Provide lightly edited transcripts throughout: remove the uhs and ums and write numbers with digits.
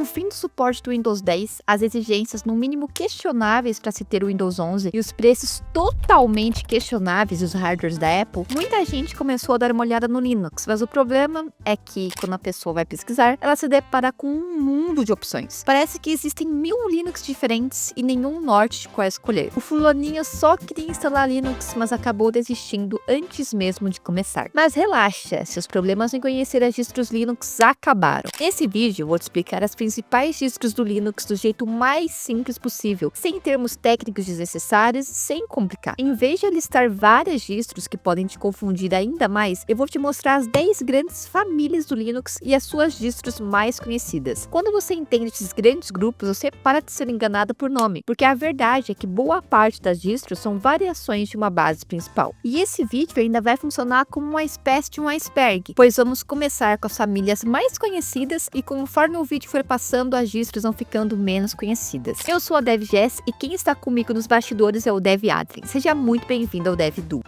Com o fim do suporte do Windows 10, as exigências no mínimo questionáveis para se ter o Windows 11 e os preços totalmente questionáveis dos hardwares da Apple, muita gente começou a dar uma olhada no Linux, mas o problema é que, quando a pessoa vai pesquisar, ela se depara com um mundo de opções. Parece que existem 1000 Linux diferentes e nenhum norte de qual escolher. O fulaninho só queria instalar Linux, mas acabou desistindo antes mesmo de começar. Mas relaxa, seus problemas em conhecer as distros Linux acabaram. Nesse vídeo, eu vou te explicar as principais distros do Linux do jeito mais simples possível, sem termos técnicos desnecessários e sem complicar. Em vez de listar várias distros que podem te confundir ainda mais, eu vou te mostrar as 10 grandes famílias do Linux e as suas distros mais conhecidas. Quando você entende esses grandes grupos, você para de ser enganado por nome, porque a verdade é que boa parte das distros são variações de uma base principal. E esse vídeo ainda vai funcionar como uma espécie de um iceberg, pois vamos começar com as famílias mais conhecidas e conforme o vídeo for passando, as distros vão ficando menos conhecidas. Eu sou a Dev Jess e quem está comigo nos bastidores é o Dev Adrien. Seja muito bem-vindo ao DevDu.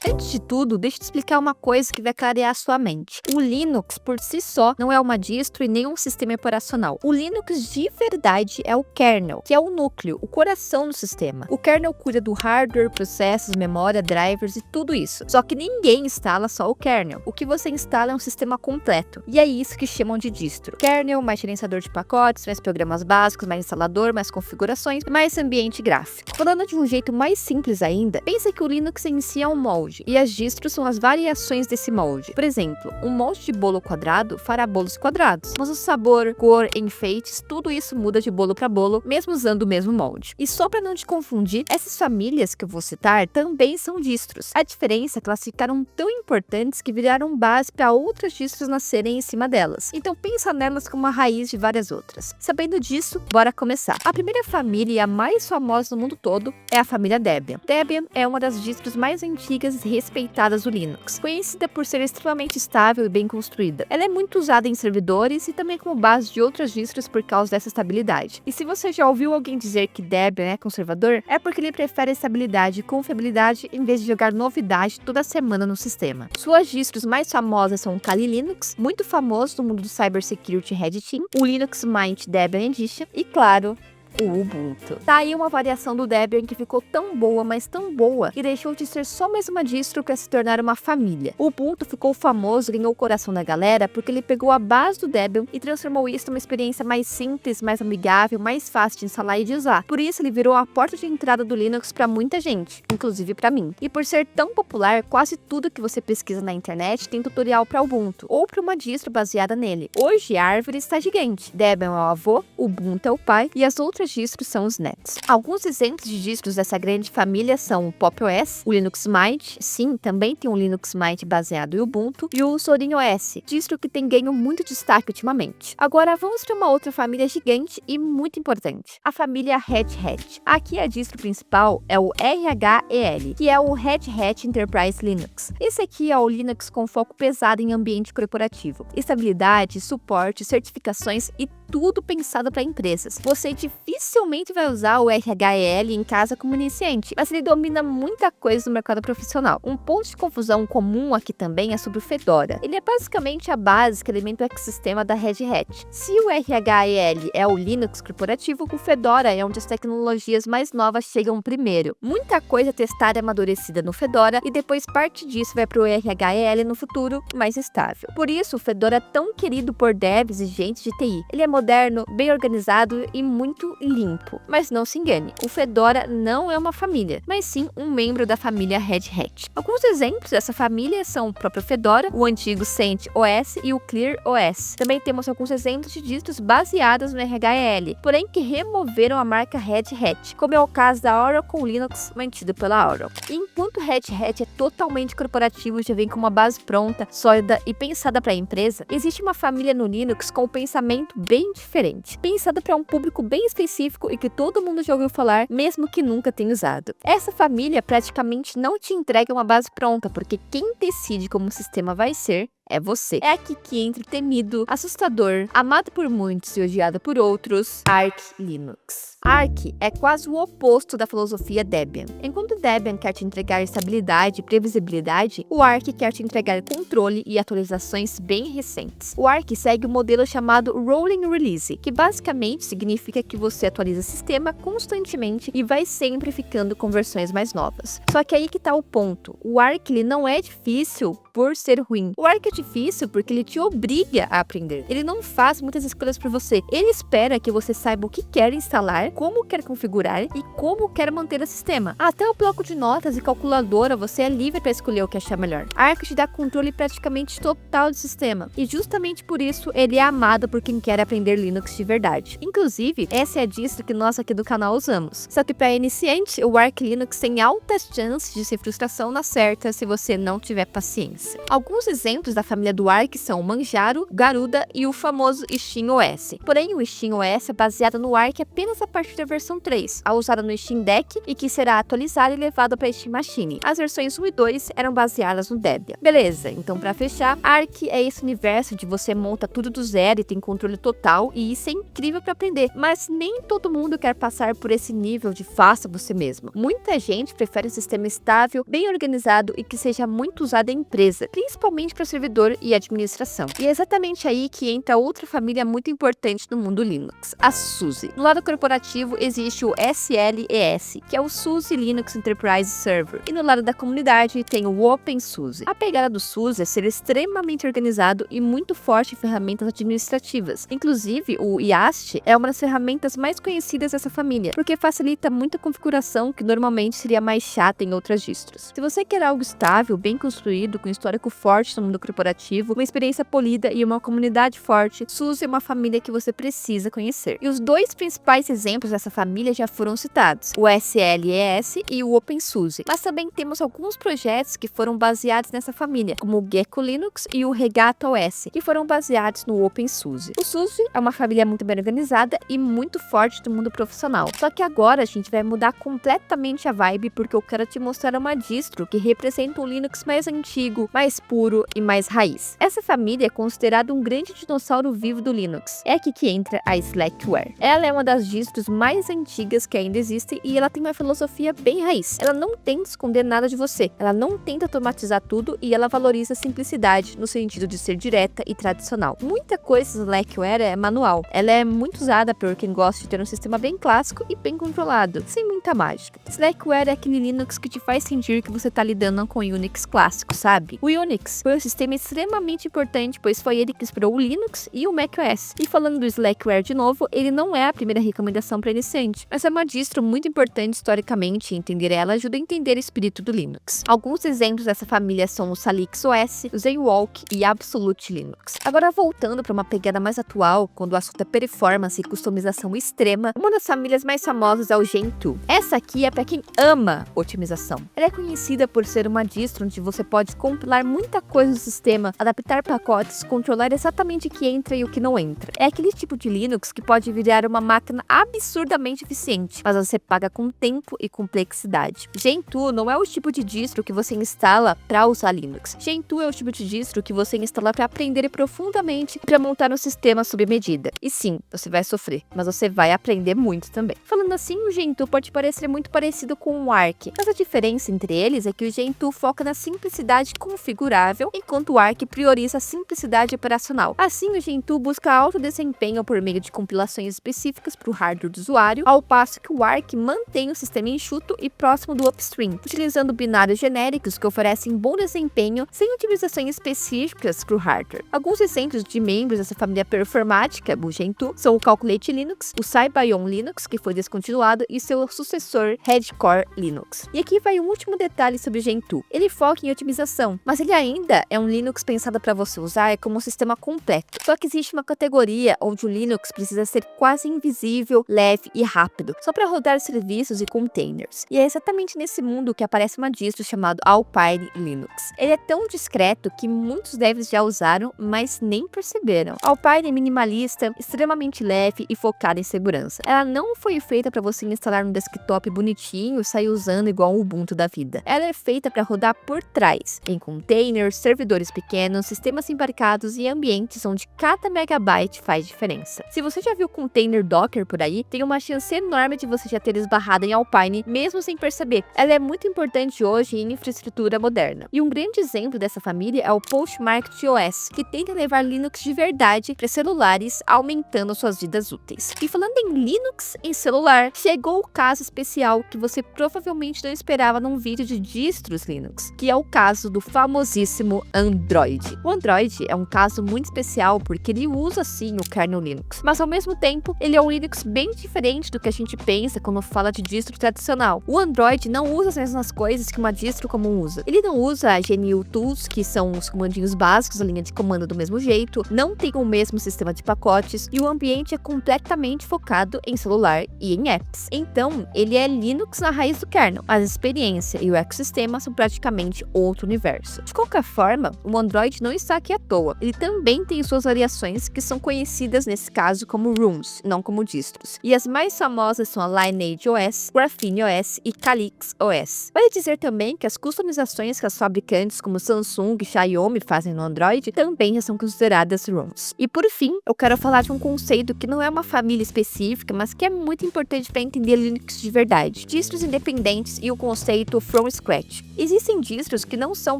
Antes de tudo, deixa eu te explicar uma coisa que vai clarear sua mente. O Linux, por si só, não é uma distro e nem um sistema operacional. O Linux, de verdade, é o kernel, que é o núcleo, o coração do sistema. O kernel cuida do hardware, processos, memória, drivers e tudo isso. Só que ninguém instala só o kernel. O que você instala é um sistema completo. E é isso que chamam de distro. Kernel, mais gerenciador de pacotes, mais programas básicos, mais instalador, mais configurações, mais ambiente gráfico. Falando de um jeito mais simples ainda, pensa que o Linux em si é um molde. E as distros são as variações desse molde. Por exemplo, um molde de bolo quadrado fará bolos quadrados, mas o sabor, cor, enfeites, tudo isso muda de bolo para bolo, mesmo usando o mesmo molde. E só para não te confundir, essas famílias que eu vou citar também são distros. A diferença é que elas ficaram tão importantes que viraram base para outras distros nascerem em cima delas. Então pensa nelas como a raiz de várias outras. Sabendo disso, bora começar. A primeira família e a mais famosa no mundo todo é a família Debian. Debian é uma das distros mais antigas e respeitadas do Linux, conhecida por ser extremamente estável e bem construída. Ela é muito usada em servidores e também como base de outras distros por causa dessa estabilidade. E se você já ouviu alguém dizer que Debian é conservador, é porque ele prefere estabilidade e confiabilidade em vez de jogar novidade toda semana no sistema. Suas distros mais famosas são o Kali Linux, muito famoso no mundo do cybersecurity Red Team, o Linux Mint Debian Edition e, claro, o Ubuntu. Tá aí uma variação do Debian que ficou tão boa, mas tão boa, que deixou de ser só mais uma distro para se tornar uma família. O Ubuntu ficou famoso, ganhou o coração da galera, porque ele pegou a base do Debian e transformou isso numa experiência mais simples, mais amigável, mais fácil de instalar e de usar. Por isso ele virou a porta de entrada do Linux para muita gente, inclusive para mim. E por ser tão popular, quase tudo que você pesquisa na internet tem tutorial para Ubuntu, ou para uma distro baseada nele. Hoje a árvore está gigante. Debian é o avô, Ubuntu é o pai, e as outras distros são os netos. Alguns exemplos de distros dessa grande família são o Pop! OS, o Linux Mint, sim, também tem um Linux Mint baseado em Ubuntu, e o Zorin OS, distro que tem ganho muito destaque ultimamente. Agora vamos para uma outra família gigante e muito importante, a família Red Hat. Aqui a distro principal é o RHEL, que é o Red Hat Enterprise Linux. Esse aqui é o Linux com foco pesado em ambiente corporativo, estabilidade, suporte, certificações e tudo pensado para empresas. Você dificilmente vai usar o RHEL em casa como iniciante, mas ele domina muita coisa no mercado profissional. Um ponto de confusão comum aqui também é sobre o Fedora. Ele é basicamente a base que alimenta o ecossistema da Red Hat. Se o RHEL é o Linux corporativo, o Fedora é onde as tecnologias mais novas chegam primeiro. Muita coisa testada e amadurecida no Fedora e depois parte disso vai para o RHEL no futuro mais estável. Por isso, o Fedora é tão querido por devs e gente de TI. Ele é moderno, bem organizado e muito limpo. Mas não se engane, o Fedora não é uma família, mas sim um membro da família Red Hat. Alguns exemplos dessa família são o próprio Fedora, o antigo CentOS e o ClearOS. Também temos alguns exemplos de distros baseados no RHEL, porém que removeram a marca Red Hat, como é o caso da Oracle Linux, mantido pela Oracle. E enquanto o Red Hat é totalmente corporativo e já vem com uma base pronta, sólida e pensada para a empresa, existe uma família no Linux com um pensamento bem diferente, pensada para um público bem específico e que todo mundo já ouviu falar, mesmo que nunca tenha usado. Essa família praticamente não te entrega uma base pronta, porque quem decide como o sistema vai ser é você. É aqui que entra o temido, assustador, amado por muitos e odiado por outros, Arch Linux. Arch é quase o oposto da filosofia Debian. Enquanto Debian quer te entregar estabilidade e previsibilidade, o Arch quer te entregar controle e atualizações bem recentes. O Arch segue o modelo chamado Rolling Release, que basicamente significa que você atualiza o sistema constantemente e vai sempre ficando com versões mais novas. Só que aí que tá o ponto. O Arch ele não é difícil por ser ruim. O Arch é difícil porque ele te obriga a aprender. Ele não faz muitas escolhas por você. Ele espera que você saiba o que quer instalar, como quer configurar e como quer manter o sistema. Até o bloco de notas e calculadora você é livre para escolher o que achar melhor. Arch te dá controle praticamente total do sistema. E justamente por isso ele é amado por quem quer aprender Linux de verdade. Inclusive, essa é a distro que nós aqui do canal usamos. Só que para iniciante, o Arch Linux tem altas chances de ser frustração na certa se você não tiver paciência. Alguns exemplos da família do Arch são o Manjaro, Garuda e o famoso SteamOS. Porém, o SteamOS é baseado no Arch apenas a partir da versão 3, a usada no Steam Deck e que será atualizada e levada para a Steam Machine. As versões 1 e 2 eram baseadas no Debian. Beleza, então para fechar, Arch é esse universo de você monta tudo do zero e tem controle total, e isso é incrível para aprender, mas nem todo mundo quer passar por esse nível de faça você mesmo. Muita gente prefere um sistema estável, bem organizado e que seja muito usado em empresa, principalmente para servidor e administração. E é exatamente aí que entra outra família muito importante no mundo Linux, a SUSE. No lado corporativo existe o SLES, que é o SUSE Linux Enterprise Server, e no lado da comunidade tem o OpenSUSE. A pegada do SUSE é ser extremamente organizado e muito forte em ferramentas administrativas. Inclusive, o YaST é uma das ferramentas mais conhecidas dessa família, porque facilita muita configuração que normalmente seria mais chata em outras distros. Se você quer algo estável, bem construído, com histórico forte no mundo corporativo, uma experiência polida e uma comunidade forte, SUSE é uma família que você precisa conhecer. E os dois principais exemplos dessa família já foram citados, o SLES e o OpenSUSE. Mas também temos alguns projetos que foram baseados nessa família, como o Gecko Linux e o Regatta OS, que foram baseados no OpenSUSE. O SUSE é uma família muito bem organizada e muito forte do mundo profissional. Só que agora a gente vai mudar completamente a vibe, porque eu quero te mostrar uma distro que representa um Linux mais antigo, mais puro e mais raiz. Essa família é considerada um grande dinossauro vivo do Linux. É aqui que entra a Slackware. Ela é uma das distros mais antigas que ainda existem e ela tem uma filosofia bem raiz. Ela não tenta esconder nada de você, ela não tenta automatizar tudo e ela valoriza a simplicidade no sentido de ser direta e tradicional. Muita coisa da Slackware é manual. Ela é muito usada por quem gosta de ter um sistema bem clássico e bem controlado, sem muita mágica. Slackware é aquele Linux que te faz sentir que você está lidando com Unix clássico, sabe? O Unix foi um sistema extremamente importante, pois foi ele que inspirou o Linux e o macOS. E falando do Slackware de novo, ele não é a primeira recomendação para iniciante, mas é uma distro muito importante historicamente, e entender ela ajuda a entender o espírito do Linux. Alguns exemplos dessa família são o Salix OS, o ZenWalk e Absolute Linux. Agora voltando para uma pegada mais atual, quando o assunto é performance e customização extrema, uma das famílias mais famosas é o Gentoo. Essa aqui é para quem ama otimização. Ela é conhecida por ser uma distro onde você pode compilar muita coisa do sistema, adaptar pacotes, controlar exatamente o que entra e o que não entra. É aquele tipo de Linux que pode virar uma máquina absurdamente eficiente, mas você paga com tempo e complexidade. Gentoo não é o tipo de distro que você instala para usar Linux. Gentoo é o tipo de distro que você instala para aprender profundamente para montar um sistema sob medida. E sim, você vai sofrer, mas você vai aprender muito também. Falando assim, o Gentoo pode parecer muito parecido com o Arch, mas a diferença entre eles é que o Gentoo foca na simplicidade configurável, enquanto o Arch prioriza a simplicidade operacional. Assim, o Gentoo busca alto desempenho por meio de compilações específicas para o hardware do usuário, ao passo que o Arch mantém o sistema enxuto e próximo do upstream, utilizando binários genéricos que oferecem bom desempenho sem utilizações específicas para o hardware. Alguns exemplos de membros dessa família performática, o Gentoo, são o Calculate Linux, o Scibion Linux, que foi descontinuado, e seu sucessor Redcore Linux. E aqui vai um último detalhe sobre o Gentoo. Ele foca em otimização, mas ele ainda é um Linux pensado para você usar como um sistema completo. Só que existe uma categoria onde o Linux precisa ser quase invisível, leve e rápido, só para rodar serviços e containers. E é exatamente nesse mundo que aparece uma distro chamada Alpine Linux. Ele é tão discreto que muitos devs já usaram, mas nem perceberam. Alpine é minimalista, extremamente leve e focada em segurança. Ela não foi feita para você instalar no desktop bonitinho e sair usando igual o Ubuntu da vida. Ela é feita para rodar por trás, em containers, servidores pequenos, sistemas embarcados e ambientes onde cada megabyte faz diferença. Se você já viu container Docker por aí, tem uma chance enorme de você já ter esbarrado em Alpine, mesmo sem perceber. Ela é muito importante hoje em infraestrutura moderna. E um grande exemplo dessa família é o Postmarket OS, que tenta levar Linux de verdade para celulares, aumentando suas vidas úteis. E falando em Linux em celular, chegou o caso especial que você provavelmente não esperava num vídeo de distros Linux, que é o caso do famosíssimo Android. O Android é um caso muito especial porque ele usa sim o kernel Linux, mas ao mesmo tempo ele é um Linux bem diferente do que a gente pensa quando fala de distro tradicional. O Android não usa as mesmas coisas que uma distro comum usa. Ele não usa a GNU Tools, que são os comandinhos básicos da linha de comando do mesmo jeito, não tem o mesmo sistema de pacotes e o ambiente é completamente focado em celular e em apps. Então, ele é Linux na raiz do kernel, mas a experiência e o ecossistema são praticamente outro universo. De qualquer forma, o Android não está aqui à toa. Ele também tem suas variações que são conhecidas nesse caso como rooms, não como distros. E as mais famosas são a Lineage OS, Graphene OS e Calyx OS. Vale dizer também que as customizações que as fabricantes como Samsung e Xiaomi fazem no Android também já são consideradas rooms. E por fim, eu quero falar de um conceito que não é uma família específica, mas que é muito importante para entender Linux de verdade. Distros independentes e o conceito from scratch. Existem distros que não são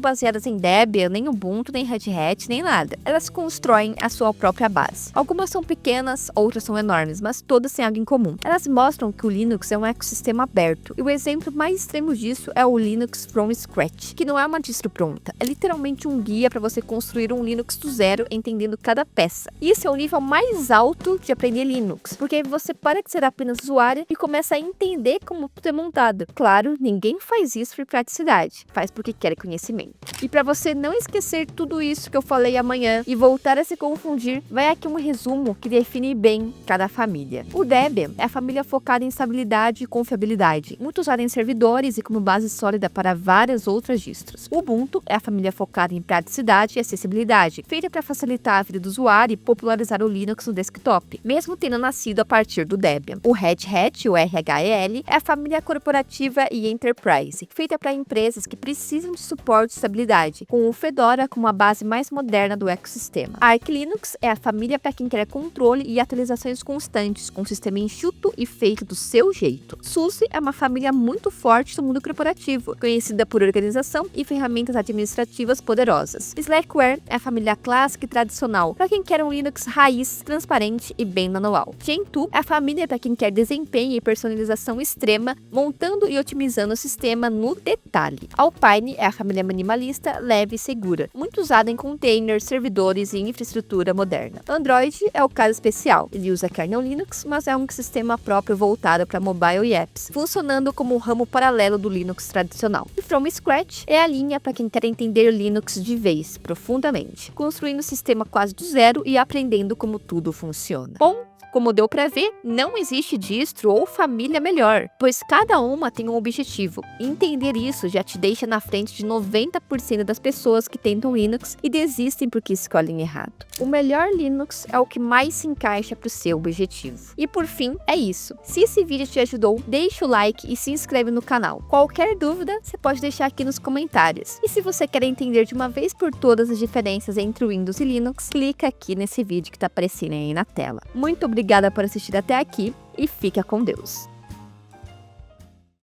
baseadas em Debian, nem Ubuntu, nem Red Hat, nem nada. Elas constroem a sua própria base. Algumas são pequenas, outras são enormes, mas todas têm algo em comum. Elas mostram que o Linux é um ecossistema aberto, e o exemplo mais extremo disso é o Linux from scratch, que não é uma distro pronta, é literalmente um guia para você construir um Linux do zero, entendendo cada peça. E esse é o nível mais alto de aprender Linux, porque aí você para de ser apenas usuário e começa a entender como tudo é montado. Claro, ninguém faz isso por praticidade, faz porque quer conhecimento. E para você não esquecer tudo isso que eu falei amanhã e voltar a se confundir, vai aqui um resumo que define bem cada família. O Debian é a família focada em estabilidade e confiabilidade, muito usada em servidores e como base sólida para várias outras distros. O Ubuntu é a família focada em praticidade e acessibilidade, feita para facilitar a vida do usuário e popularizar o Linux no desktop, mesmo tendo nascido a partir do Debian. O Red Hat, o RHEL, é a família corporativa e enterprise, feita para empresas que precisam de suporte e estabilidade, com o Fedora como a base mais moderna do ecossistema. A Arch Linux é a família para quem quer controle e atualizações constantes, com um sistema enxuto e feito do seu jeito. SUSE é uma família muito forte do mundo corporativo, conhecida por organização e ferramentas administrativas poderosas. Slackware é a família clássica e tradicional, para quem quer um Linux raiz, transparente e bem manual. Gentoo é a família para quem quer desempenho e personalização extrema, montando e otimizando o sistema no detalhe. Alpine é a família minimalista, leve e segura, muito usada em containers, servidores e infraestrutura moderna. Android é o caso especial. Ele usa kernel Linux, mas é um sistema próprio voltado para mobile e apps, funcionando como um ramo paralelo do Linux tradicional. E From Scratch é a linha para quem quer entender Linux de vez, profundamente, construindo o sistema quase do zero e aprendendo como tudo funciona. Bom, como deu para ver, não existe distro ou família melhor, pois cada uma tem um objetivo. E entender isso já te deixa na frente de 90% das pessoas que tentam Linux e desistem porque escolhem errado. O melhor Linux é o que mais se encaixa para o seu objetivo. E por fim, é isso. Se esse vídeo te ajudou, deixa o like e se inscreve no canal. Qualquer dúvida, você pode deixar aqui nos comentários. E se você quer entender de uma vez por todas as diferenças entre o Windows e Linux, clica aqui nesse vídeo que está aparecendo aí na tela. Muito obrigada por assistir até aqui e fica com Deus.